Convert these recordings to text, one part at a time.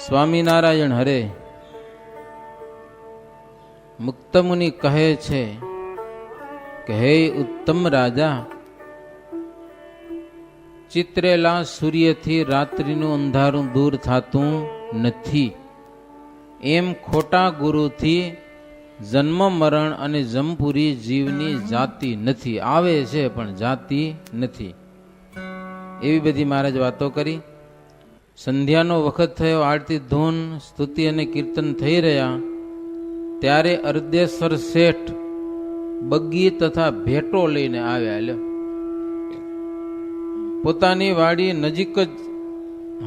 સ્વામિનારાયણ હરે. મુક્ત મુનિ કહે છે કે હે ઉત્તમ રાજા, ચિત્રેલા સૂર્યથી રાત્રિનું અંધારું દૂર થતું નથી, એમ ખોટા ગુરુથી જન્મ મરણ અને જમપુરી જીવની જાતિ નથી. આવે છે પણ જાતિ નથી. એવી બધી મહારાજ વાતો કરી. સંધ્યાનો વખત થયો, આરતી ધૂન સ્તુતિ અને કીર્તન થઈ રહ્યા, ત્યારે અર્ધેશ્વર શેઠ બગ્ગી તથા ભેટો લઈને આવ્યા. લ્યો, પોતાની વાડી નજીક જ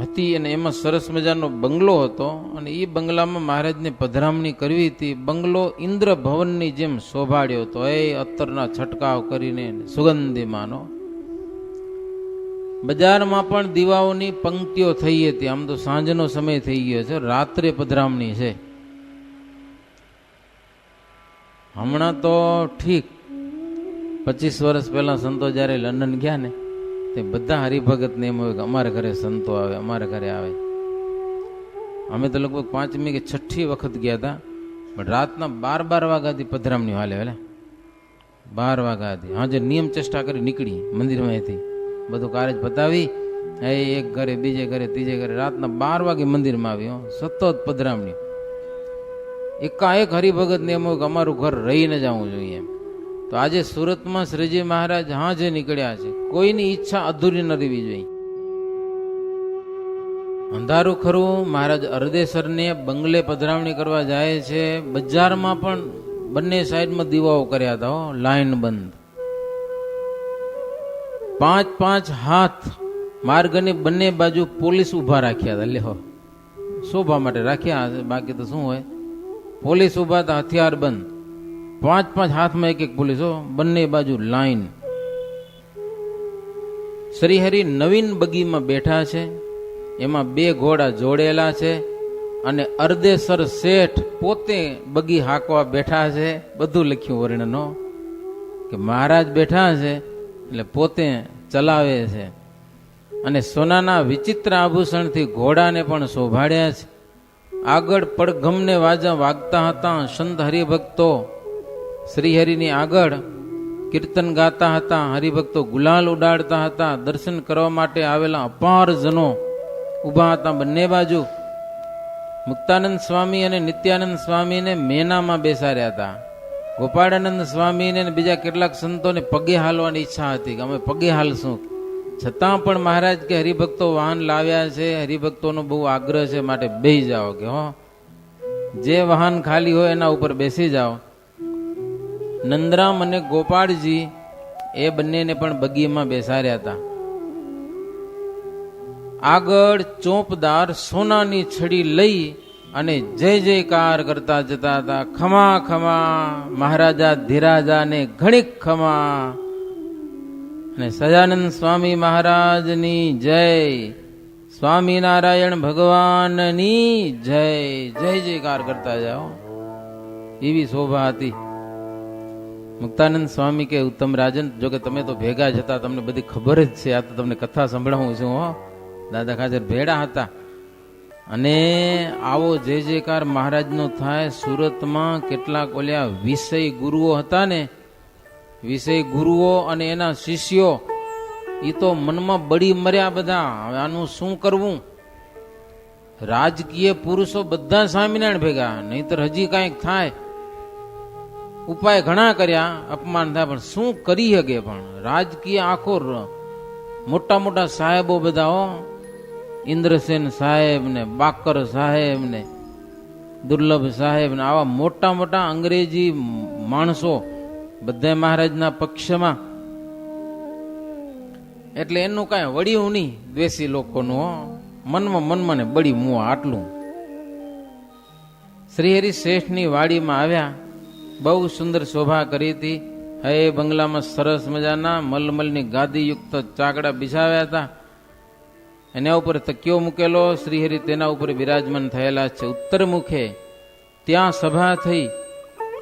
હતી અને એમાં સરસ મજાનો બંગલો હતો અને એ બંગલામાં મહારાજને પધરામણી કરવી હતી. બંગલો ઇન્દ્ર ભવનની જેમ શોભાડ્યો હતો, એ અત્તરના છંટકાવ કરીને સુગંધીમાનો. બજારમાં પણ દીવાઓની પંક્તિઓ થઈ હતી. આમ તો સાંજનો સમય થઈ ગયો છે, રાત્રે પધરામણી છે. હમણાં તો ઠીક, 25 વર્ષ પહેલા સંતો જયારે લંડન ગયા ને, તે બધા હરિભગત ને એમ હોય કે અમારા ઘરે સંતો આવે, અમારા ઘરે આવે. અમે તો લગભગ 5મી કે 6ઠી વખત ગયા હતા, પણ રાતના 12 વાગ્યાથી પધરામણી હાલે. 12 વાગ્યાથી હા, જે નિયમ ચેષ્ટા કરી નીકળી મંદિરમાંથી, બધું કારજ પતાવી એક ઘરે બીજે ઘરે ત્રીજે ઘરે, રાતના 12 વાગે મંદિરમાં આવી. સતત પધરામણી. એકાએક હરિભગત ને એમ હોય કે અમારું ઘર રહીને જવું જોઈએ એમ. તો આજે સુરતમાં શ્રીજી મહારાજ હા જે નીકળ્યા છે, કોઈની ઈચ્છા અધૂરી ન રહેવી જોઈએ. અંધારું ખરું, મહારાજ અર્ધેશ્વરને બંગલે પધરામણી કરવા જાય છે. બજારમાં પણ બંને સાઈડમાં દીવાઓ કર્યા હતા, લાઈન બંધ. 5-5 હાથ માર્ગની બંને બાજુ પોલીસ ઉભા રાખ્યા હતા. લ્યો, શોભા માટે રાખ્યા હશે, બાકી તો શું હોય. પોલીસ ઉભા હતા, હથિયાર બંધ, 5-5 હાથમાં એક પોલીસો, બંને બાજુ લાઈન. શ્રીહરિ નવીન બગીમાં બેઠા છે, એમાં 2 ઘોડા જોડેલા છે અને અર્ધેશ્વર શેઠ પોતે બગી હાંકવા બેઠા છે. બધું લખ્યું વર્ણનો કે મહારાજ બેઠા છે એટલે પોતે ચલાવે છે. અને સોનાના વિચિત્ર આભૂષણથી ઘોડાને પણ શોભાડ્યા છે. આગળ પડઘમને વાજા વાગતા હતા. સંત હરિભક્તો શ્રીહરિની આગળ કીર્તન ગાતા હતા. હરિભક્તો ગુલાલ ઉડાડતા હતા. દર્શન કરવા માટે આવેલા અપાર જનો ઉભા હતા બંને બાજુ. મુક્તાનંદ સ્વામી અને નિત્યાનંદ સ્વામીને મેનામાં બેસાડ્યા હતા. ગોપાળાનંદ સ્વામીને બીજા કેટલાક સંતોને પગે હાલવાની ઈચ્છા હતી કે અમે પગે હાલશું, છતાં પણ મહારાજ કે હરિભક્તો વાહન લાવ્યા છે, હરિભક્તોનો બહુ આગ્રહ છે, માટે બેસી જાઓ કે હો, જે વાહન ખાલી હોય એના ઉપર બેસી જાઓ. નંદરામ અને ગોપાળજી એ બંનેને પણ બગીમાં બેસાડ્યા હતા. આગળ ચોપદાર સોનાની છડી લઈ અને જય જયકાર કરતા જતા હતા. ખમા ખમા મહારાજા ધીરાજાને ઘણીક ખમા. અને સજાનંદ સ્વામી મહારાજની જય, સ્વામિનારાયણ ભગવાનની જય, જય જયકાર કરતા જાઓ. એવી શોભા હતી. મુક્તાનંદ સ્વામી કે ઉત્તમ રાજન, જોકે તમે તો ભેગા જ હતા, તમને બધી ખબર જ છે. આ તો તમને કથા સંભળાવું છું. હો, દાદા ખાચર ભેડા હતા. અને આવો જય જયકાર મહારાજનો થાય. સુરતમાં કેટલાક ઓલ્યા વિષય ગુરુઓ હતા ને, વિષય ગુરુઓ અને એના શિષ્યો, એ તો મનમાં બળી મર્યા બધા. હવે આનું શું કરવું? રાજકીય પુરુષો બધા સ્વામિનારાયણ ભેગા, નહીતર હજી કાંઈક થાય. ઉપાય ઘણા કર્યા, અપમાન થાય, પણ શું કરી શકે? પણ રાજકીય આખો મોટા મોટા સાહેબો બધા, ઇન્દ્રસેન સાહેબ ને, બાકર સાહેબ ને, દુર્લભ સાહેબ ને, આવા મોટા મોટા અંગ્રેજી માણસો બધા મહારાજના પક્ષમાં. એટલે એનું કાંઈ વળ્યું નહીં દ્વેષી લોકોનું. મનમાં ને બળી મુવા આટલું. શ્રીહરિ શેઠની વાડીમાં આવ્યા. બહુ સુંદર શોભા કરી હતી. હે બંગલામાં સરસ મજાના મલમલની ગાદીયુક્ત ચાકડા બિછાવ્યા હતા. એના ઉપર તકિયો મૂકેલો. શ્રીહરિ તેના ઉપર બિરાજમાન થયેલા છે. ઉત્તર મુખે ત્યાં સભા થઈ.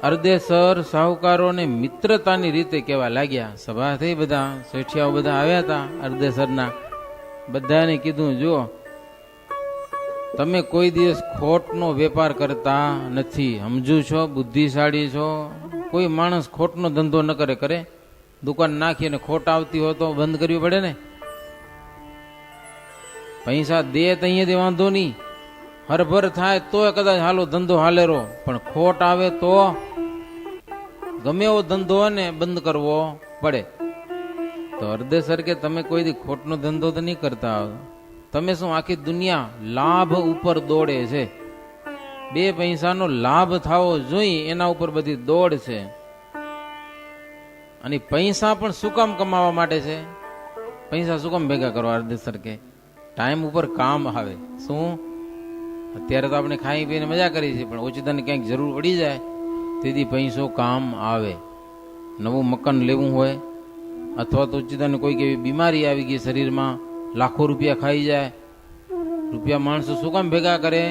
અર્ધેશ્વર સાહુકારોને મિત્રતાની રીતે કહેવા લાગ્યા. સભા થઈ, બધા શેઠિયાઓ બધા આવ્યા હતા અર્ધેશ્વરના. બધાને કીધું, જો તમે કોઈ દિવસ ખોટનો વેપાર કરતા નથી. સમજુ છો, બુદ્ધિશાળી છો. કોઈ માણસ ખોટનો ધંધો ન કરે. કરે દુકાન નાખીને ખોટ આવતી હોય તો બંધ કરવી પડે ને. પૈસા દે તો અહીંયાથી વાંધો નહીં, હરભર થાય તો કદાચ હાલો ધંધો હાલેરો, પણ ખોટ આવે તો ગમે એવો ધંધો હોય ને બંધ કરવો પડે. તો હૃદયસર કે તમે કોઈ દી ખોટનો ધંધો તો નહીં કરતા. તમે શું, આખી દુનિયા લાભ ઉપર દોડે છે. બે પૈસાનો લાભ થવો જોઈએ એના ઉપર બધી દોડ છે. અને પૈસા પણ શું કામ કમાવા માટે છે? પૈસા શું કામ ભેગા કરવા? હૃદયસર કે ટાઈમ ઉપર કામ આવે. શું? અત્યારે તો આપણે ખાઈ પીને મજા કરી છે, પણ ઓચિતાને ક્યાંક જરૂર પડી જાય તેથી પૈસો કામ આવે. નવું મકાન લેવું હોય અથવા તો ઓચિતાને કોઈક એવી બીમારી આવી ગઈ શરીરમાં, લાખો રૂપિયા ખાઈ જાય, રૂપિયા માણસો શું કામ ભેગા કરે?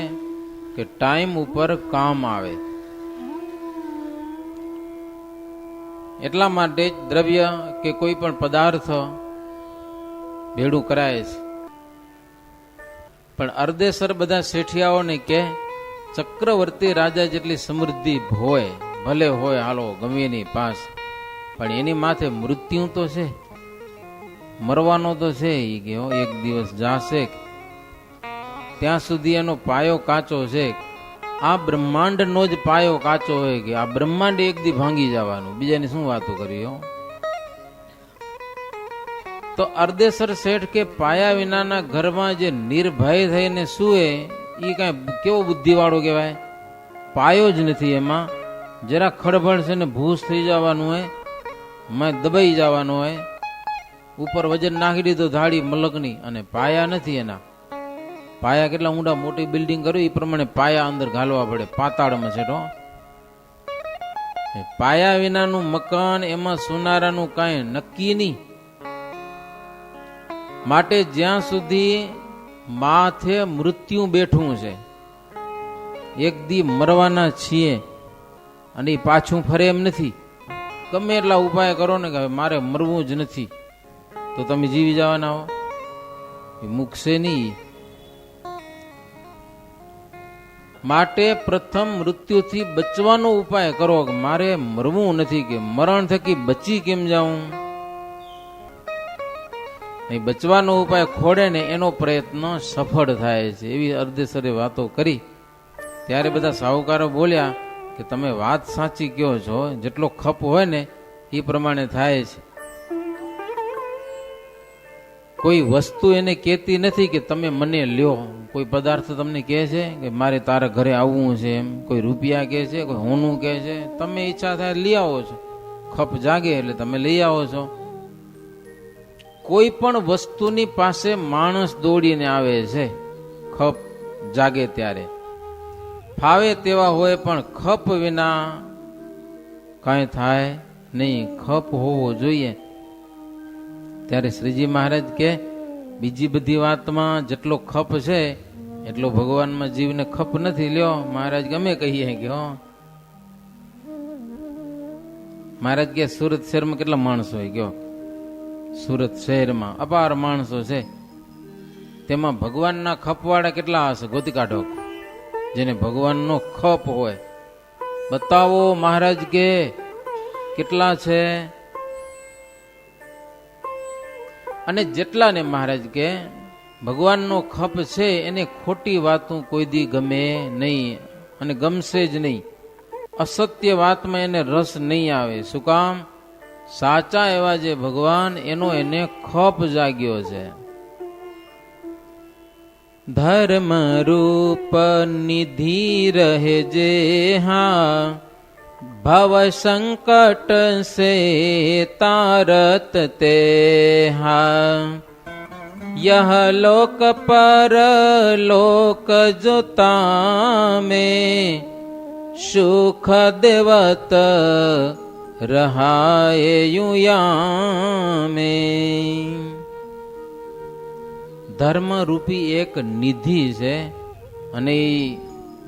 કે ટાઈમ ઉપર કામ આવે. એટલા માટે જ દ્રવ્ય કે કોઈ પણ પદાર્થ ભેડું કરાય છે. પણ અર્ધેસર બધા શેઠિયાઓને કે ચક્રવર્તી રાજા જેટલી સમૃદ્ધિ હોય, ભલે હોય હાલો ગમે એની પાસ, પણ એની માથે મૃત્યુ તો છે, મરવાનો તો છે. એ ગયો એક દિવસ જાશે, ત્યાં સુધી એનો પાયો કાચો છે. આ બ્રહ્માંડનો જ પાયો કાચો હોય કે આ બ્રહ્માંડ એક દી ભાંગી જવાનું, બીજાની શું વાતો કરવી હો. તો અર્ધેસર શેઠ કે પાયા વિનાના ઘરમાં જે નિર્ભય થઈને સુએ એ કઈ કેવો બુદ્ધિવાળો કહેવાય? પાયો જ નથી એમાં. જરા ખડભડ છે ને ભૂસ થઈ જવાનું હોય, મેં દબાઈ જવાનું હોય, ઉપર વજન નાખી દીધો ધાડી મલકની, અને પાયા નથી એના. પાયા કેટલા ઊંડા, મોટી બિલ્ડિંગ કર્યું એ પ્રમાણે પાયા અંદર ઘાલવા પડે, પાતાળમાં છે તો. પાયા વિનાનું મકાન, એમાં સુનારાનું કાંઈ નક્કી નહીં. માટે જ્યાં સુધી માથે મૃત્યુ બેઠું છે, એક દી મરવાના છીએ, અને એ પાછું ફરે એમ નથી. ગમે એટલા ઉપાય કરો ને કે મારે મરવું જ નથી, તો તમે જીવી જવાના હો, એ મૂકશે નહીં. માટે પ્રથમ મૃત્યુથી બચવાનો ઉપાય કરો કે મારે મરવું નથી, કે મરણ થકી બચી કેમ જાઉં. એ બચવાનો ઉપાય ખોડે ને એનો પ્રયત્ન સફળ થાય છે. એવી અર્ધેસરે વાતો કરી. ત્યારે બધા સાહુકારો બોલ્યા કે તમે વાત સાચી કહો છો, જેટલો ખપ હોય ને એ પ્રમાણે થાય છે. કોઈ વસ્તુ એને કહેતી નથી કે તમે મને લ્યો. કોઈ પદાર્થ તમને કહે છે કે મારે તારા ઘરે આવવું છે, એમ કોઈ રૂપિયા કહે છે, કોઈ હોનું કહે છે, તમે ઈચ્છા થાય લઈ આવો છો. ખપ જાગે એટલે તમે લઈ આવો છો. કોઈ પણ વસ્તુની પાસે માણસ દોડીને આવે છે ખપ જાગે ત્યારે. ફાવે તેવા હોય પણ ખપ વિના કાંઈ થાય નહીં, ખપ હોવો જોઈએ. ત્યારે શ્રીજી મહારાજ કે બીજી બધી વાતમાં જેટલો ખપ છે એટલો ભગવાનમાં જીવને ખપ નથી. લ્યો મહારાજ ગમે કહીએ કે હો. મહારાજ કે સુરત શહેરમાં કેટલા માણસો હોય ગયો? સુરત શહેરમાં અપાર માણસો છે, તેમાં ભગવાનના ખપવાળા કેટલા હશે? ગોતી કાઢો જેને ભગવાનનો ખપ હોય, બતાવો. મહારાજ કે કેટલા છે? અને જેટલાને મહારાજ કે ભગવાનનો ખપ છે એને ખોટી વાતું કોઈ દી ગમે નહીં, અને ગમશે જ નહીં. અસત્ય વાતમાં એને રસ નહીં આવે. શું કામ? સાચા એવા જે ભગવાન એનો એને ખપ જાગ્યો છે. ધર્મ રૂપ નિધિ રહે જે હા, ભવ સંકટ સે તારત તે હા, यह लोक पर लोक जोता में सुख देवत रहाए युया में. ધર્મ રૂપી એક નિધિ છે અને એ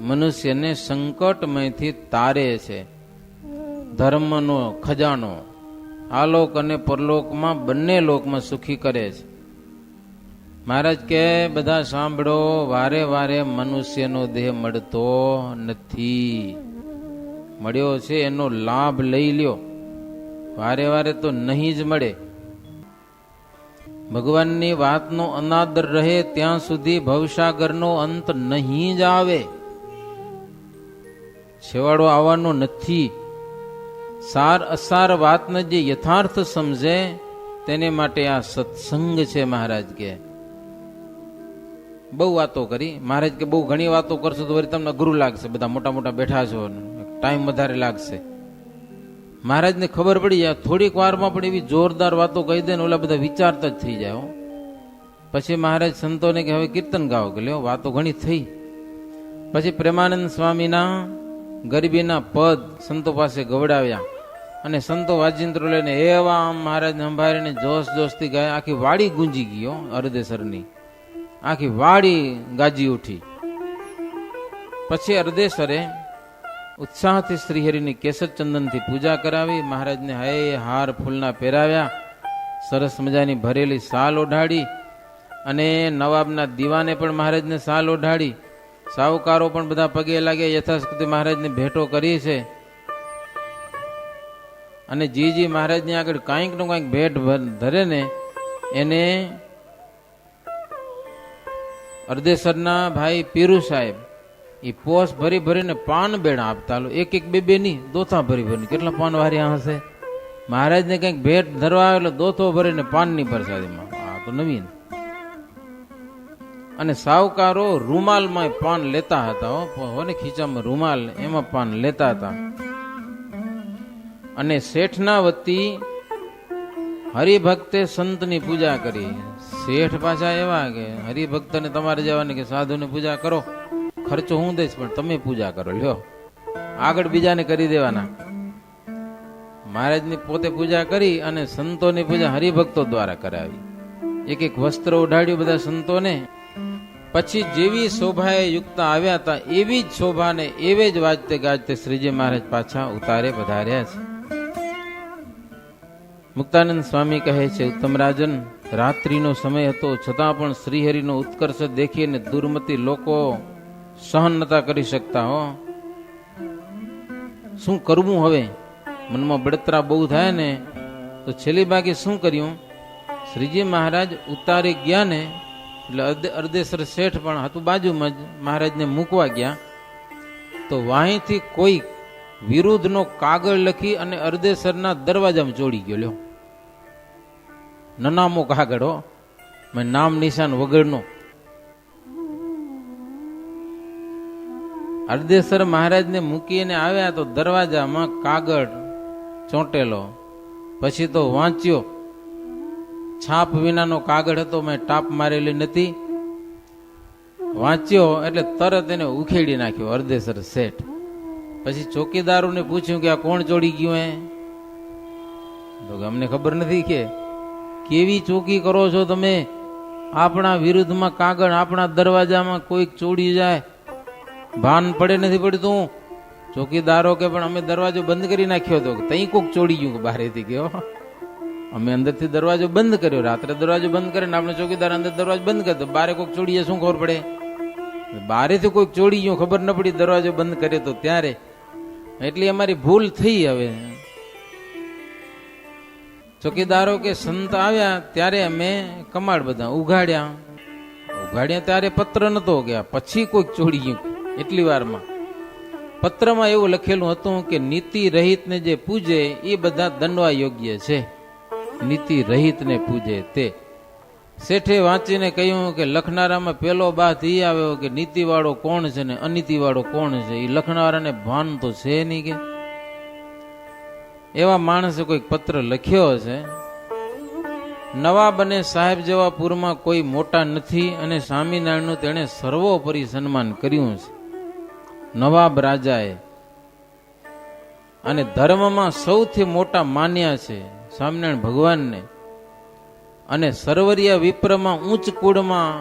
મનુષ્યને સંકટમાંથી તારે છે. ધર્મનો ખજાનો આલોક અને પરલોકમાં બંને લોકમાં સુખી કરે છે. મહારાજ કે બધા સાંભળો, વારે વારે મનુષ્યનો દેહ મળતો નથી. મળ્યો છે એનો લાભ લઈ લ્યો, વારે વારે તો નહીં જ મળે. ભગવાનની વાતનો અનાદર રહે ત્યાં સુધી ભવસાગરનો અંત નહીં જ આવે, છેવાડો આવવાનો નથી. સાર અસાર વાતને જે યથાર્થ સમજે તેને માટે આ સત્સંગ છે. મહારાજ કે બહુ વાતો કરી. મહારાજ કે બહુ ઘણી વાતો કરશો તો વળી તમને ગુરુ લાગશે, બધા મોટા મોટા બેઠા છો, ટાઈમ વધારે લાગશે. મહારાજને ખબર પડી જાય, થોડીક વારમાં પણ એવી જોરદાર વાતો કહી દે ને ઓલા બધા વિચારતા જ થઈ જાય. પછી મહારાજ સંતોને કે હવે કીર્તન ગાઓ, કે લ્યો વાતો ઘણી થઈ. પછી પ્રેમાનંદ સ્વામીના ગરીબીના પદ સંતો પાસે ગવડાવ્યા અને સંતો વાજિંત્રો લઈને એવા આમ મહારાજને સંભાળીને જોશ જોશથી ગયા. આખી વાડી ગુંજી ગયો, અરદેસરની આખી વાડી ગાજી ઉઠી. પછી અરદેસરે ઉત્સાહથી શ્રીહરિની કેસર ચંદનથી પૂજા કરાવી. મહારાજને હય હાર ફૂલના પહેરાવ્યા, સરસ મજાની ભરેલી સાલ ઓઢાડી અને નવાબના દીવાને પણ મહારાજને સાલ ઓઢાડી. સાવકારો પણ બધા પગે લાગ્યા, યથાશક્તિ મહારાજને ભેટો કરી છે. અને જી મહારાજની આગળ કાંઈક નું કાંઈક ભેટ ધરે ને એને અરદેસરના ભાઈ પીરુ સાહેબ એ પોસ ભરી ભરીને પાન બેડા આપતા. એક એક બે નહીં, દોથા ભરી ભરીને કેટલા પાન વાર્યા હશે. મહારાજને કંઈક ભેટ ધરવા આવે એટલે દોથો ભરીને પાનની પ્રસાદીમાં. આ તો નવીન. અને સાવકારો રૂમાલમાં પાન લેતા હતા, હોને ખીચામાં રૂમાલ, એમાં પાન લેતા હતા. અને શેઠના વતી હરિભક્તે સંતની પૂજા કરી. શેઠ પાછા એવા કે હરિભક્તને તમારે જવાની કે સાધુની પૂજા કરો, ખર્ચો હું દઈશ પણ તમે પૂજા કરો, લ્યો આગળ બીજાને કરી દેવાના. મહારાજની પોતે પૂજા કરી અને સંતોની પૂજા હરિભક્તો દ્વારા કરાવી. એક એક વસ્ત્ર ઉઢાડ્યું બધા સંતોને. પછી જેવી શોભાએ યુક્ત આવ્યા હતા એવી જ શોભાને એવે જ વાજતે ગાજતે શ્રીજી મહારાજ પાછા ઉતારે પધાર્યા છે. મુક્તાનંદ સ્વામી કહે છે, ઉત્તમ રાજન, રાત્રિનો સમય હતો છતાં પણ શ્રીહરિનો ઉત્કર્ષ દેખીને દુર્મતી લોકો સહન નતા કરી શકતા. હો શું કરવું હવે? મનમાં બળતરા બહુ થાય ને તો છેલ્લી બાકી શું કર્યું? શ્રીજી મહારાજ ઉતારી ગયા ને એટલે અરદેસર શેઠ પણ હતું બાજુમાં જ, મહારાજને મૂકવા ગયા તો વાહીથી કોઈ વિરુદ્ધનો કાગળ લખી અને અરદેસરના દરવાજામાં ચોડી ગયો. લ્યો નનામો કાગળ, હો મેં નામ નિશાન વગરનો. અરદેસર મહારાજને મૂકીને આવ્યા તો દરવાજામાં કાગળ ચોંટેલો. પછી તો વાંચ્યો, છાપ વિનાનો કાગળ હતો, મેં ટાપ મારેલી નથી. વાંચ્યો એટલે તરત એને ઉખેડી નાખ્યો અરદેસર શેઠ. પછી ચોકીદારોને પૂછ્યું કે આ કોણ ચોડી ગયું? તો અમને ખબર નથી. કે કેવી ચોકી કરો છો તમે? આપણા વિરુદ્ધમાં કાગળ આપણા દરવાજામાં કોઈક ચોડી જાય, ભાન પડે નથી પડતું. ચોકીદારો કે પણ અમે દરવાજો બંધ કરી નાખ્યો હતો, તઈ કોક ચોડી ગયું બહારેથી. ગયો અમે અંદરથી દરવાજો બંધ કર્યો, રાત્રે દરવાજો બંધ કરીને આપણે ચોકીદાર અંદર દરવાજો બંધ કર્યો, બારે કોઈક ચોડીએ શું ખબર પડે? બારેથી કોઈક ચોડી ગયું ખબર ન પડી, દરવાજો બંધ કર્યો તો ત્યારે. એટલી અમારી ભૂલ થઈ. હવે ચોકીદારો કે સંત આવ્યા ત્યારે અમે કમાડ બધા ઉઘાડ્યા ત્યારે પત્ર નતો ગયા, પછી કોઈક ચોડી ગયું એટલી વારમાં. પત્રમાં એવું લખેલું હતું કે નીતિ રહિત ને જે પૂજે એ બધા દંડવા યોગ્ય છે. નીતિ રહિત ને પૂજે તે. શેઠે વાંચીને કહ્યું કે લખનારામાં પેલો બાત એ આવ્યો કે નીતિ વાળો કોણ છે ને અનીતિ વાળો કોણ છે, એ લખનારાને ભાન તો છે નહીં. કે એવા માણસે કોઈક પત્ર લખ્યો છે. નવાબ અને સાહેબ જેવા પૂરમાં કોઈ મોટા નથી અને સ્વામિનારાયણનું તેણે સર્વોપરી સન્માન કર્યું છે નવાબ રાજાએ. અને ધર્મમાં સૌથી મોટા માન્યા છે સ્વામિનારાયણ ભગવાનને. અને સર્વરિયા વિપ્રમાં ઉચ્ચ કુળમાં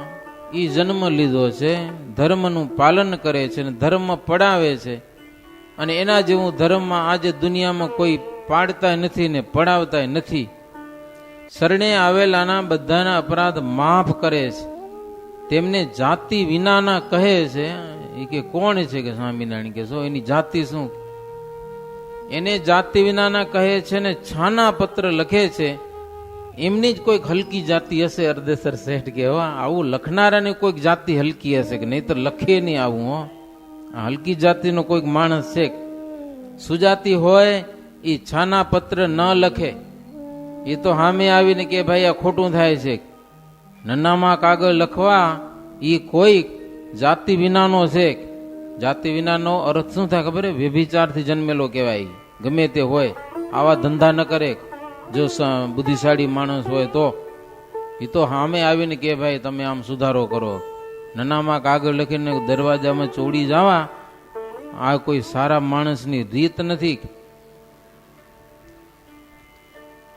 ઈ જન્મ લીધો છે, ધર્મનું પાલન કરે છે અને ધર્મ પડાવે છે. અને એના જેવું ધર્મમાં આજે દુનિયામાં કોઈ પાડતા નથી ને પડાવતા નથી. શરણે આવેલાના બધાના અપરાધ માફ કરે છે, તેમને જાતિ વિનાના કહે છે. એ કે કોણ છે કે સ્વામિનારાયણ કે શું એની જાતિ શું? એને જાતિ વિનાના કહે છે ને છાના પત્ર લખે છે. એમની જ કોઈક હલકી જાતિ હશે અર્ધેસર શેઠ કે આવું લખનારાની કોઈક જાતિ હલકી હશે કે નહીં તો લખે નહીં આવું. આ હલકી જાતિનો કોઈક માણસ છે. સુજાતિ હોય એ છાના પત્ર ન લખે. એ તો સામે આવીને કે ભાઈ આ ખોટું થાય છે. નન્નામાં કાગળ લખવા એ કોઈક જાતિ વિનાનો છે. જાતિ વિનાનો અર્થ શું થાય ખબર? વ્યભિચારથી જન્મેલો કહેવાય. ગમે તે હોય આવા ધંધા ન કરે. જો બુદ્ધિશાળી માણસ હોય તો એ તો સામે આવીને કે ભાઈ તમે આમ સુધારો કરો. નનામાં કાગળ લખીને દરવાજામાં ચોડી જવા આ કોઈ સારા માણસની રીત નથી.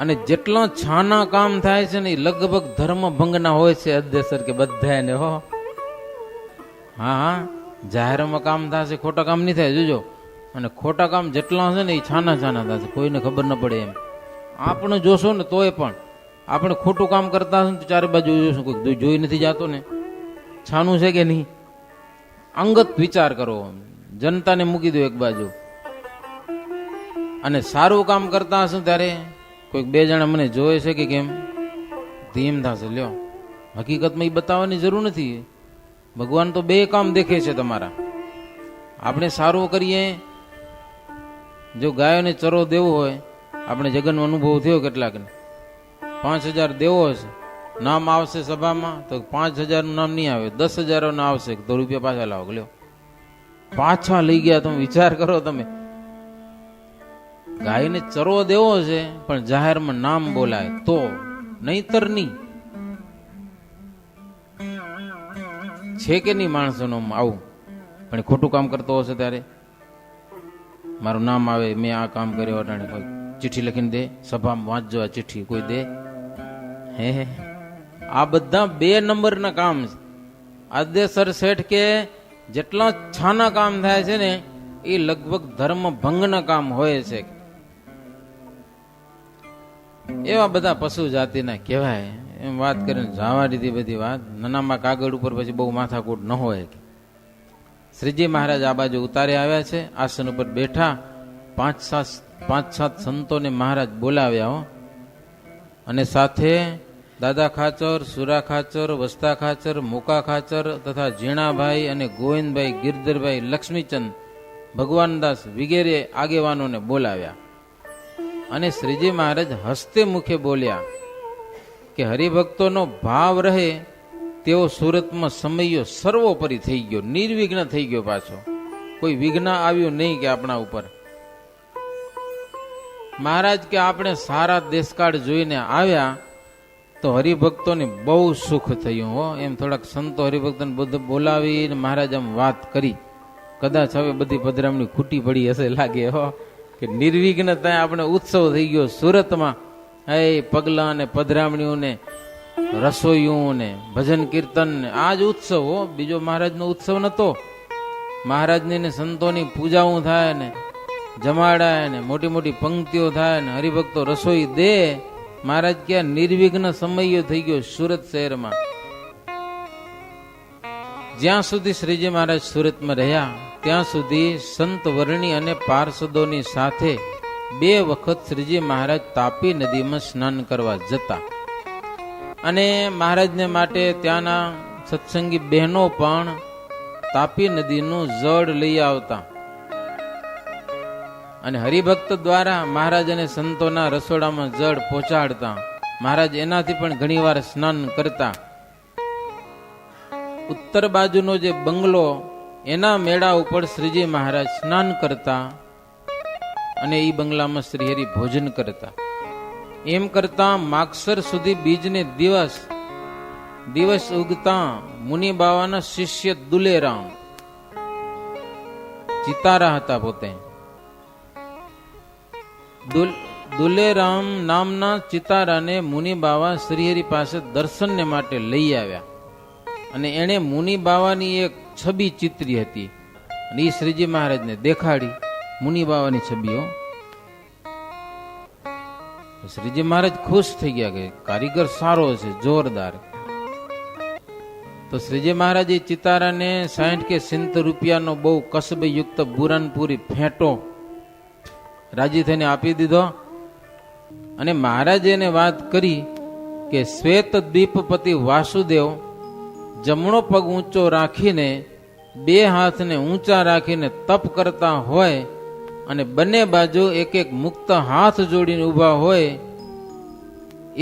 અને જેટલા છાના કામ થાય છે ને એ લગભગ ધર્મ ભંગના હોય છે અદ્દેસર કે બધા ને. હો હા, જાહેરમાં કામ થશે, ખોટા કામ નહીં થાય જોજો. અને ખોટા કામ જેટલા હશે ને એ છાના છાના થશે, કોઈને ખબર ન પડે એમ. આપણે જોશો ને તોય પણ આપણે ખોટું કામ કરતા હશે તો ચારે બાજુ જોઈશું કોઈ જોઈ નથી જાતો ને છાનું છે કે નહીં. અંગત વિચાર કરો, જનતાને મૂકી દો એક બાજુ. અને સારું કામ કરતા હશે ત્યારે કોઈક બે જણા મને જોવે છે કે કેમ ધીમ થશે. લ્યો, હકીકતમાં એ બતાવવાની જરૂર નથી. ભગવાન તો બે કામ દેખે છે તમારા. આપણે સારું કરીએ, જો ગાયોને ચરો દેવો હોય, આપણે જગનનો અનુભવ થયો કેટલાકને, 5,000 દેવો હશે, નામ આવશે સભામાં તો 5,000 નું નામ નહીં આવે, 10,000 ના આવશે તો રૂપિયા પાછા લાવો. લ્યો, પાછા લઈ ગયા. તમે વિચાર કરો, તમે ગાયને ચરો દેવો છે પણ જાહેરમાં નામ બોલાય તો, નહીતર નહીં. છે કે નહીં માણસોનું આવું? પણ ખોટું કામ કરતો હશે ત્યારે મારું નામ આવે, મેં આ કામ કર્યો, અટાણે કોઈ ચિઠ્ઠી લખીને દે, સભામાં વાંચજો આ ચિઠ્ઠી કોઈ દે. હે આ બધા 2 નંબરના કામ છે. આદ્યસર શેઠ કે જેટલા છાના કામ થાય છે ને એ લગભગ ધર્મ ભંગના કામ હોય છે. એવા બધા પશુ જાતિના કહેવાય. એમ વાત કરીને જવા દીધી બધી વાત. નાનામાં કાગળ ઉપર પછી બહુ માથાકૂટ ન હોય. શ્રીજી મહારાજ આ બાજુ ઉતારે આવ્યા છે, આસન ઉપર બેઠા. 5-7 સંતોને મહારાજ બોલાવ્યા. અને સાથે દાદા ખાચર, સુરા ખાચર, વસ્તા ખાચર, મોકા ખાચર તથા ઝીણાભાઈ અને ગોવિંદભાઈ, ગિરધરભાઈ, લક્ષ્મીચંદ, ભગવાનદાસ વગેરે આગેવાનોને બોલાવ્યા. અને શ્રીજી મહારાજ હસ્તે મુખે બોલ્યા કે હરિભક્તોનો ભાવ રહે તેઓ સુરતમાં સમયો સર્વોપરી થઈ ગયો, નિર્વિઘ્ન થઈ ગયો. પાછો કોઈ વિઘ્ન આવ્યું નહીં કે આપણા ઉપર. મહારાજ કે આપણે સારા દેશકાળ જોઈને આવ્યા તો હરિભક્તોને બહુ સુખ થયું. હો એમ થોડાક સંતો હરિભક્તોને બધું બોલાવીને મહારાજ આમ વાત કરી. કદાચ હવે બધી પધરામણી ખૂટી પડી હશે લાગે. હો કે નિર્વિઘ્ન ત્યાં આપણે ઉત્સવ થઈ ગયો સુરતમાં. એ પગલા ને પધરામણીઓ ને રસોઈયું ને ભજન કીર્તન ને આ જ ઉત્સવ. હો બીજો મહારાજનો ઉત્સવ નતો. મહારાજની ને સંતોની પૂજાઓ થાય ને જમાડાય ને મોટી મોટી પંક્તિઓ થાય ને હરિભક્તો રસોઈ દે. મહારાજ ક્યાં નિર્વિઘ્ન સમયો થઈ ગયો સુરત શહેરમાં. જ્યાં સુધી શ્રીજી મહારાજ સુરતમાં રહ્યા ત્યાં સુધી સંત વર્ણી અને પાર્ષદોની સાથે 2 વખત શ્રીજી મહારાજ તાપી નદીમાં સ્નાન કરવા જતા. અને મહારાજને માટે ત્યાંના સત્સંગી બહેનો પણ તાપી નદીનું જળ લઈ આવતા. અને હરિભક્ત દ્વારા મહારાજ અને સંતોના રસોડામાં જળ પહોંચાડતા. મહારાજ એનાથી પણ ઘણીવાર સ્નાન કરતા. ઉત્તર બાજુનો જે બંગલો એના મેળા ઉપર શ્રીજી મહારાજ સ્નાન કરતા અને એ બંગલામાં શ્રીહરિ ભોજન કરતા. એમ કરતા માગસર સુધી બીજને દિવસ ઉગતા મુનિ બાવાના શિષ્ય દુલેરામ ચિતારા હતા. પોતે દુલેરામ નામના ચિતારાને મુનિ બાવા શ્રીહરિ પાસે દર્શનને માટે લઈ આવ્યા. અને એણે મુનિ બાવાની એક છબી ચિત્રી હતી અને એ શ્રીજી મહારાજને દેખાડી. મુનિ બાવાની છબીઓ શ્રીજી મહારાજ ખુશ થઈ ગયા કે કારીગર સારો છે, જોરદાર. તો શ્રીજી મહારાજ એ ચિતારાને 60 કે 70 રૂપિયાનો બહુ કસબયુક્ત બુરાનપુરી ફેંટો રાજી થઈને આપી દીધો. અને મહારાજે એને વાત કરી કે શ્વેત દ્વીપપતિ વાસુદેવ જમણો પગ ઊંચો રાખીને 2 હાથને ઊંચા રાખીને તપ કરતા હોય અને બંને બાજુ એક એક મુક્ત હાથ જોડીને ઊભા હોય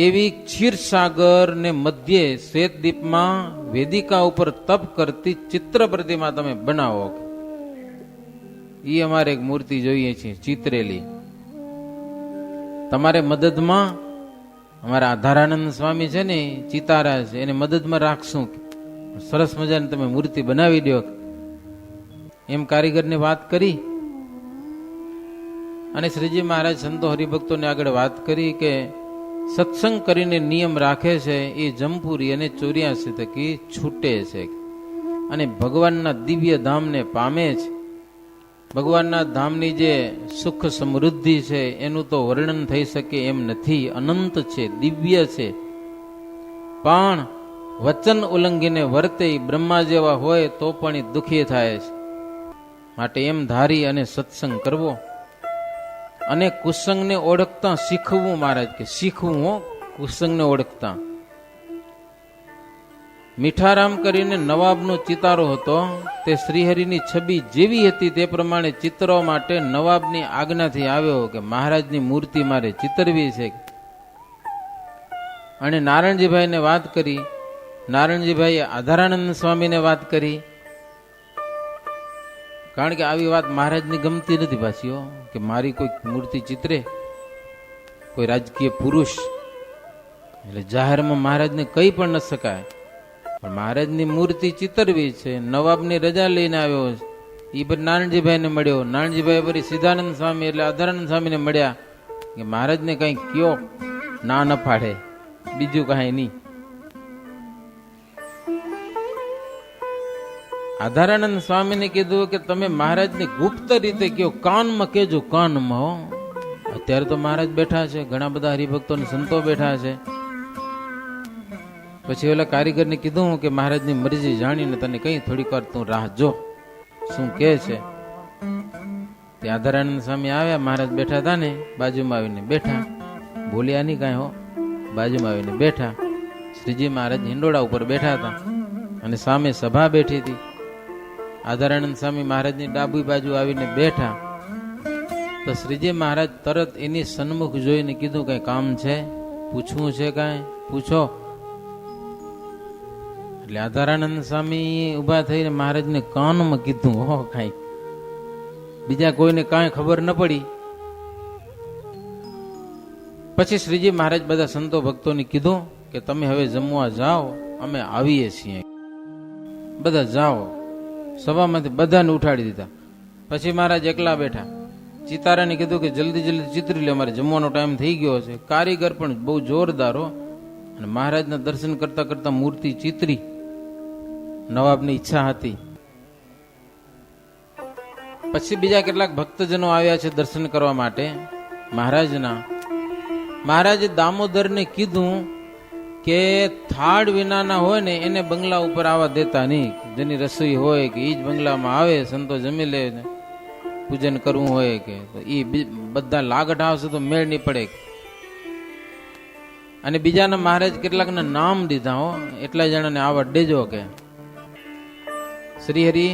એવી ક્ષીરસાગર ને મધ્યે શ્વેતદીપમાં વેદિકા ઉપર તપ કરતી ચિત્ર પ્રતિમા તમે બનાવો. એ અમારે એક મૂર્તિ જોઈએ છે ચિત્રેલી. તમારે મદદમાં અમારા આધારાનંદ સ્વામી છે ને ચિતારા છે, એને મદદમાં રાખશું, સરસ મજાની તમે મૂર્તિ બનાવી દો એમ કારીગરને વાત કરી. અને શ્રીજી મહારાજ સંતો હરિભક્તોને આગળ વાત કરી કે સત્સંગ કરીને નિયમ રાખે છે એ જમપુરી અને 84 થકી છૂટે છે અને ભગવાનના દિવ્ય ધામને પામે છે. ભગવાનના ધામની જે સુખ સમૃદ્ધિ છે એનું તો વર્ણન થઈ શકે એમ નથી, અનંત છે, દિવ્ય છે. પણ વચન ઉલ્લંઘીને વર્તે બ્રહ્મા જેવા હોય તો પણ એ દુઃખી થાય છે. માટે એમ ધારી અને સત્સંગ કરવો અને કુસંગને ઓળખતા શીખવું. મહારાજ કે શીખવું હો કુસંગને ઓળખતા. મીઠારામ કરીને નવાબનો ચિતારો હતો, તે શ્રીહરિની છબી જેવી હતી તે પ્રમાણે ચિતરવા માટે નવાબની આજ્ઞાથી આવ્યો કે મહારાજની મૂર્તિ મારે ચિતરવી છે. અને નારાયણજીભાઈને વાત કરી. નારાયણજીભાઈએ આધારાનંદ સ્વામીને વાત કરી, કારણ કે આવી વાત મહારાજની ગમતી નથી પાછી કે મારી કોઈ મૂર્તિ ચિત્રે કોઈ રાજકીય પુરુષ. એટલે જાહેરમાં મહારાજને કહી પણ ન શકાય, પણ મહારાજની મૂર્તિ ચિતરવી છે. નવાબની રજા લઈને આવ્યો, એ પછી નારાયણજીભાઈને મળ્યો. નારાયણજીભાઈ પછી સિદ્ધાનંદ સ્વામી એટલે આધારાનંદ સ્વામીને મળ્યા કે મહારાજને કંઈ કયો, ના ન પાડે, બીજું કાંઈ નહીં. આધારાનંદ સ્વામીને કીધું કે તમે મહારાજને ગુપ્ત રીતે કયો, કાનમાં કેજો, કાનમાં હો. અત્યારે તો મહારાજ બેઠા છે, ઘણા બધા હરિભક્તો ને સંતો બેઠા છે. પછી ઓલા કારીગરને કીધું કે મહારાજની મરજી જાણીને તને કઈ થોડીક વાર તું રાહ જો શું કે છે. તે આધારાનંદ સ્વામી આવ્યા, મહારાજ બેઠા હતા ને બાજુમાં આવીને બેઠા, બોલ્યા નહીં કાંઈ હો, બાજુમાં આવીને બેઠા. શ્રીજી મહારાજ હિંડોળા ઉપર બેઠા હતા અને સામે સભા બેઠી હતી. આધારાનંદ સ્વામી મહારાજની ડાબી બાજુ આવીને બેઠા તો શ્રીજી મહારાજ તરત એની સન્મુખ જોઈને કીધું કઈ કામ છે, પૂછવું છે, કાંઈ પૂછો. એટલે આધારાનંદ સ્વામી ઉભા થઈને મહારાજને કાનમાં કીધું હો કાંઈ, બીજા કોઈને કાંઈ ખબર ન પડી. પછી શ્રીજી મહારાજ બધા સંતો ભક્તોને કીધું કે તમે હવે જમવા જાઓ, અમે આવીએ છીએ, બધા જાઓ. સભામાંથી બધાને ઉઠાડી દીધા. પછી મહારાજ એકલા બેઠા. ચિતારાને કીધું કે જલ્દી જલ્દી ચિતરી લે, અમારે જમવાનો ટાઈમ થઈ ગયો છે. કારીગર પણ બહુ જોરદારો અને મહારાજના દર્શન કરતા કરતા મૂર્તિ ચિતરી. નવાબની ઈચ્છા હતી. પછી બીજા કેટલાક ભક્તજનો આવ્યા છે દર્શન કરવા માટે મહારાજના. મહારાજે દામોદરને કીધું કે થાળ વિનાના હોય ને એને બંગલા ઉપર આવવા દેતા નહીં. જેની રસોઈ હોય કે એ જ બંગલામાં આવે, સંતો જમી લે, પૂજન કરવું હોય કે એ બધા લાગટ આવશે તો મેળ નહીં પડે. અને બીજાના મહારાજ કેટલાકના નામ દીધા હો, એટલા જણાને આવવા દેજો કે શ્રીહરિ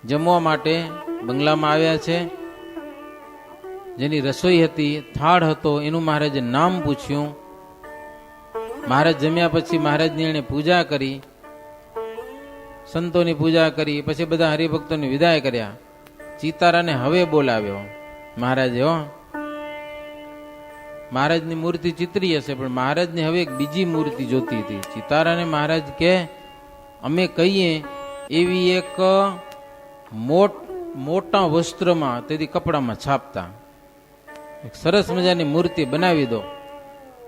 જમવા માટે બંગલામાં આવ્યા છે. જેની રસોઈ હતી, થાળ હતો, એનું મહારાજે નામ પૂછ્યું. મહારાજ જમ્યા પછી મહારાજની એને પૂજા કરી, સંતોની પૂજા કરી. પછી બધા હરિભક્તોની વિદાય કર્યા. ચિતારાને હવે બોલાવ્યો મહારાજે. હો, મહારાજની મૂર્તિ ચિતરી હશે પણ મહારાજને હવે એક બીજી મૂર્તિ જોતી હતી. ચિતારાને મહારાજ કે અમે કહીએ એવી એક મોટા વસ્ત્રમાં, તેથી કપડામાં છાપતા એક સરસ મજાની મૂર્તિ બનાવી દો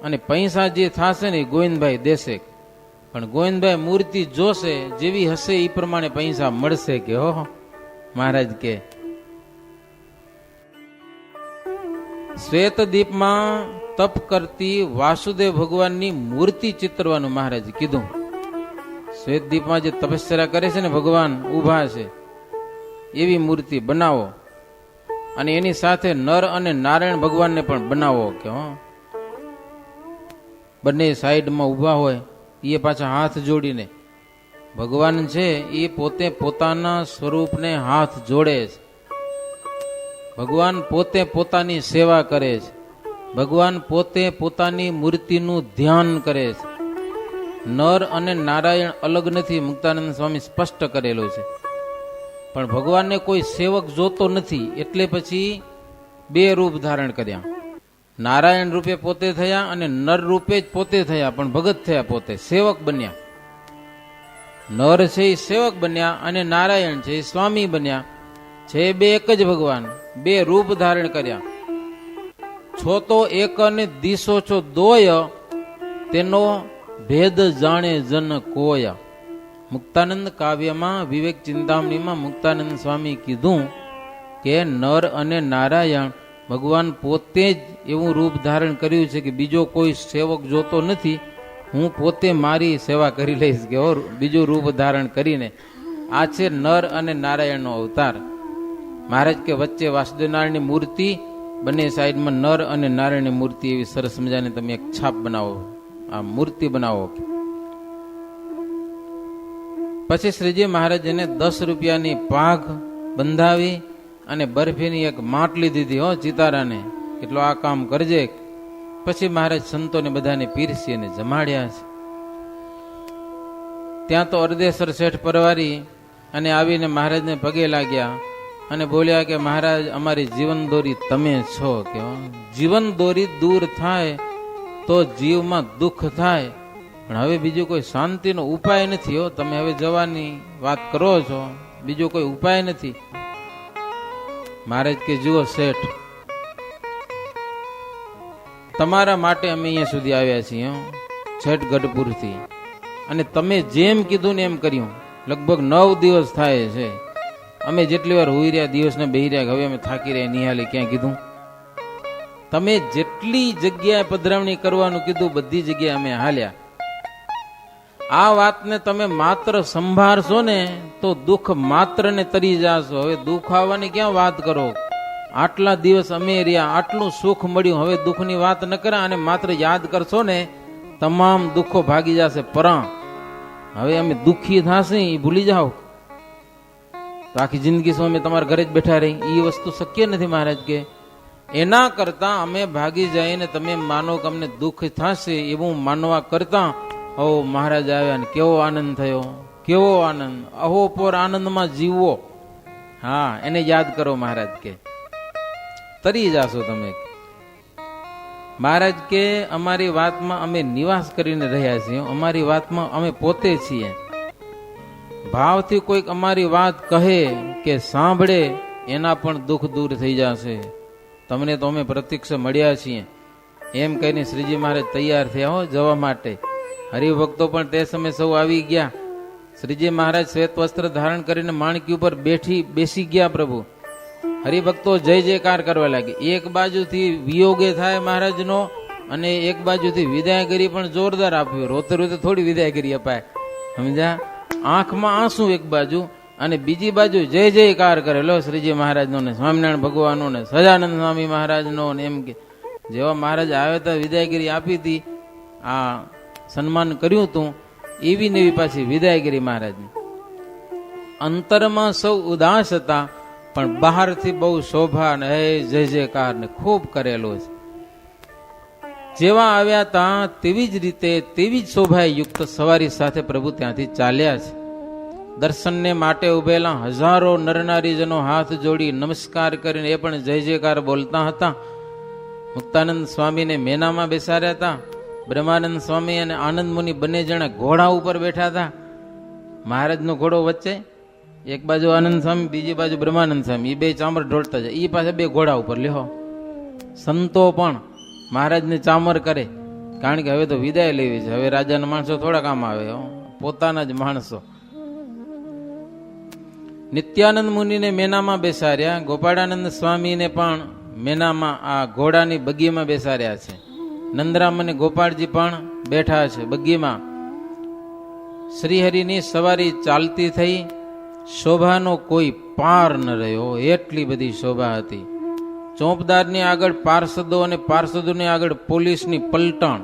અને પૈસા જે થશે ને ગોવિંદભાઈ દેશે. પણ ગોવિંદભાઈ મૂર્તિ જોશે, જેવી હશે એ પ્રમાણે પૈસા મળશે કે હો. મહારાજ કે શ્વેતદીપમાં તપ કરતી વાસુદેવ ભગવાનની મૂર્તિ ચિતરવાનું મહારાજ કીધું. શ્વેતદીપમાં જે તપસ્યા કરે છે ને ભગવાન ઊભા છે એવી મૂર્તિ બનાવો, અને એની સાથે નર અને નારાયણ ભગવાનને પણ બનાવો કે બંને સાઈડમાં ઊભા હોય, એ પાછા હાથ જોડીને. ભગવાન છે એ પોતે પોતાના સ્વરૂપને હાથ જોડે છે. ભગવાન પોતે પોતાની સેવા કરે છે. ભગવાન પોતે પોતાની મૂર્તિનું ધ્યાન કરે છે. નર અને નારાયણ અલગ નથી, મુક્તાનંદ સ્વામી સ્પષ્ટ કરેલું છે. પણ ભગવાનને કોઈ સેવક જોતો નથી, એટલે પછી બે રૂપ ધારણ કર્યા. નારાયણ રૂપે પોતે થયા અને નર રૂપે જ પોતે થયા, પણ ભગત થયા, પોતે સેવક બન્યા. નર છે એ સેવક બન્યા અને નારાયણ છે એ સ્વામી બન્યા. છે બે એક જ ભગવાન, બે રૂપ ધારણ કર્યા. છો તો એક અને દિશો છો દોય, તેનો ભેદ જાણે જન કોય. મુક્તાનંદ કાવ્યમાં વિવેક ચિંતામણીમાં મુક્તાનંદ સ્વામી કીધું કે નર અને નારાયણ ભગવાન પોતે જ એવું રૂપ ધારણ કર્યું છે કે બીજો કોઈ સેવક જોતો નથી, હું પોતે મારી સેવા કરી લઈશ કે બીજું રૂપ ધારણ કરીને. આ છે નર અને નારાયણનો અવતાર. મહારાજ કે વચ્ચે વાસુદેવ નારાયણની મૂર્તિ, બંને સાઈડમાં નર અને નારાયણની મૂર્તિ, એવી સરસ મજાની તમે એક છાપ બનાવો, આ મૂર્તિ બનાવો. પછી શ્રીજી મહારાજને 10 રૂપિયાની પાઘ બંધાવી અને બરફીની એક માટલી દીધી ચિતારાને, એટલો આ કામ કરજે. પછી મહારાજ સંતોને બધાને પીરસી અને જમાડ્યા છે. ત્યાં તો અર્ધેસર શેઠ પરવારી અને આવીને મહારાજને પગે લાગ્યા અને બોલ્યા કે મહારાજ, અમારી જીવન દોરી તમે છો. કે જીવન દોરી દૂર થાય તો જીવમાં દુઃખ થાય, પણ હવે બીજો કોઈ શાંતિનો ઉપાય નથી. તમે હવે જવાની વાત કરો છો, બીજો કોઈ ઉપાય નથી. મહારાજ કે જુઓ શેઠ, તમારા માટે અમે અહીંયા સુધી આવ્યા છીએ, છેઠ ગઢપુરથી, અને તમે જેમ કીધું ને એમ કર્યું. લગભગ 9 દિવસ થાય છે. અમે જેટલી વાર હોઈ રહ્યા, દિવસને બેહી રહ્યા, હવે અમે થાકી રહ્યા, નિહાળી ક્યાં કીધું. તમે જેટલી જગ્યાએ પધરામણી કરવાનું કીધું, બધી જગ્યાએ અમે હાલ્યા. આ વાતને તમે માત્ર સંભાળશો ને તો દુઃખ માત્ર ને તરી જાશો. હવે દુઃખ આવવાની ક્યાં વાત કરો? આટલા દિવસ અમે રહ્યા, આટલું સુખ મળ્યું, હવે દુઃખની વાત ન કરે અને માત્ર યાદ કરશો ને તમામ દુઃખો ભાગી જશે પરા. હવે અમે દુઃખી થશે એ ભૂલી જાઓ તો આખી જિંદગી શું અમે તમારા ઘરે જ બેઠા રહી? એ વસ્તુ શક્ય નથી. મહારાજ કે એના કરતા અમે ભાગી જઈએ ને તમે માનો કે અમને દુઃખ થશે એવું માનવા કરતા મહારાજ આવ્યા ને કેવો આનંદ થયો, કેવો આનંદ, અહોપોર આનંદમાં જીવવો. હા, એને યાદ કરો. મહારાજ કે તરી જાશો તમે. મહારાજ કે અમારી વાતમાં અમે નિવાસ કરીને રહ્યા છીએ, અમારી વાતમાં અમે પોતે છીએ. ભાવથી કોઈક અમારી વાત કહે કે સાંભળે એના પણ દુઃખ દૂર થઈ જશે. તમને તો અમે પ્રત્યક્ષ મળ્યા છીએ. એમ કહીને શ્રીજી મહારાજ તૈયાર થયા જવા માટે. હરિભક્તો પણ તે સમય સૌ આવી ગયા. શ્રીજી મહારાજ શ્વેત વસ્ત્ર ધારણ કરીને માણકી ઉપર બેસી ગયા. પ્રભુ હરિભક્તો જય જયકાર કરવા લાગે. એક બાજુથી વિયોગે થાય મહારાજનો અને એક બાજુથી વિદાયગીરી પણ જોરદાર આપ્યું. રોતે રોતે થોડી વિદાયગીરી અપાય, સમજ્યા? આંખમાં આંસુ એક બાજુ અને બીજી બાજુ જય જયકાર કરેલો શ્રીજી મહારાજનો ને સ્વામિનારાયણ ભગવાનનો ને સજાનંદ સ્વામી મહારાજનો ને. એમ કે જેવા મહારાજ આવ્યા હતા, વિદાયગીરી આપી હતી, આ સન્માન કર્યું હતું, એવી ને એવી પાછી વિદાયગીરી મહારાજની. અંતરમાં સૌ ઉદાસ હતા, પણ બહારથી બહુ શોભા ને જય જયકાર ને ખૂબ કરેલો છે. જેવા આવ્યા હતા તેવી જ રીતે, તેવી જ શોભાએ યુક્ત સવારી સાથે પ્રભુ ત્યાંથી ચાલ્યા છે. દર્શનને માટે ઉભેલા હજારો નરનારીજનો હાથ જોડી નમસ્કાર કરીને એ પણ જય જયકાર બોલતા હતા. મુક્તાનંદ સ્વામીને મેનામાં બેસાડ્યા હતા. બ્રહ્માનંદ સ્વામી અને આનંદ મુનિ બંને જણા ઘોડા ઉપર બેઠા હતા. મહારાજનો ઘોડો વચ્ચે, એક બાજુ આનંદ સ્વામી, બીજી બાજુ બ્રહ્માનંદ સ્વામી. એ બે ચામર ઢોળતા જાય. એ પાસે બે ઘોડા ઉપર લ્યો. સંતો પણ મહારાજને ચામર કરે, કારણ કે હવે તો વિદાય લેવી છે. હવે રાજાના માણસો થોડા કામ આવે, પોતાના જ માણસો. નિત્યાનંદ મુનિને મેનામાં બેસાડ્યા. ગોપાળાનંદ સ્વામીને પણ મેનામાં, આ ઘોડાની બગીમાં બેસાડ્યા છે. નંદરામ અને ગોપાળજી પણ બેઠા છે બગીમાં. શ્રીહરિની સવારી ચાલતી થઈ, શોભાનો કોઈ પાર ન રહ્યો, એટલી બધી શોભા હતી. ચોપદારની આગળ પાર્ષદો અને પાર્ષદોની આગળ પોલીસની પલટણ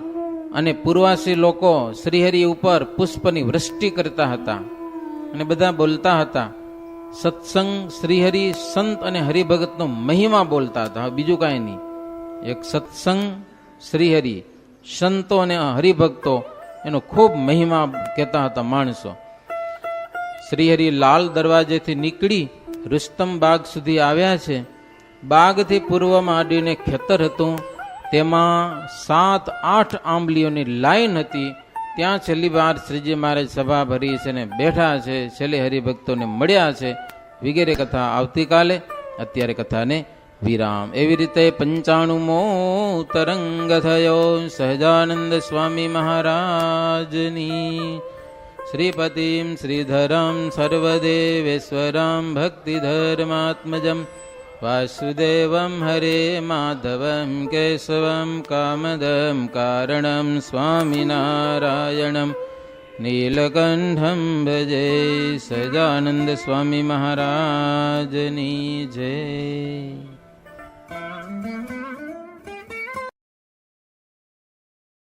અને પૂર્વાસી લોકો શ્રીહરિ ઉપર પુષ્પની વૃષ્ટિ કરતા હતા અને બધા બોલતા હતા. સત્સંગ, શ્રીહરિ, સંત અને હરિભગતનો મહિમા બોલતા હતા, બીજું કાંઈ નહીં. એક સત્સંગ, શ્રીહરિ, સંતો અને હરિભક્તો એનો ખૂબ મહિમા કહેતા હતા માણસો. શ્રીહરિ લાલ દરવાજેથી નીકળી રુસ્તમ બાગ સુધી આવ્યા છે. બાગથી પૂર્વમાં આડીને ખેતર હતું, તેમાં 7-8 આંબલીઓની લાઈન હતી. ત્યાં છેલ્લી વાર શ્રીજી મહારાજ સભા ભરી છે ને બેઠા છે, છેલ્લે હરિભક્તોને મળ્યા છે. વગેરે કથા આવતીકાલે. અત્યારે કથાને વિરામ. એવી રીતે 95મો તરંગ થયો સહજાનંદ સ્વામી મહારાજની. શ્રીપતિમ શ્રીધરમ સર્વદેવેશ્વરમ ભક્તિધર્માત્મજમ વાસુદેવમ હરે માધવમ કેશવમ કામદમ કારણમ સ્વામિનારાયણમ નીલકંઠમ ભજે. સહજાનંદ સ્વામી મહારાજની જય.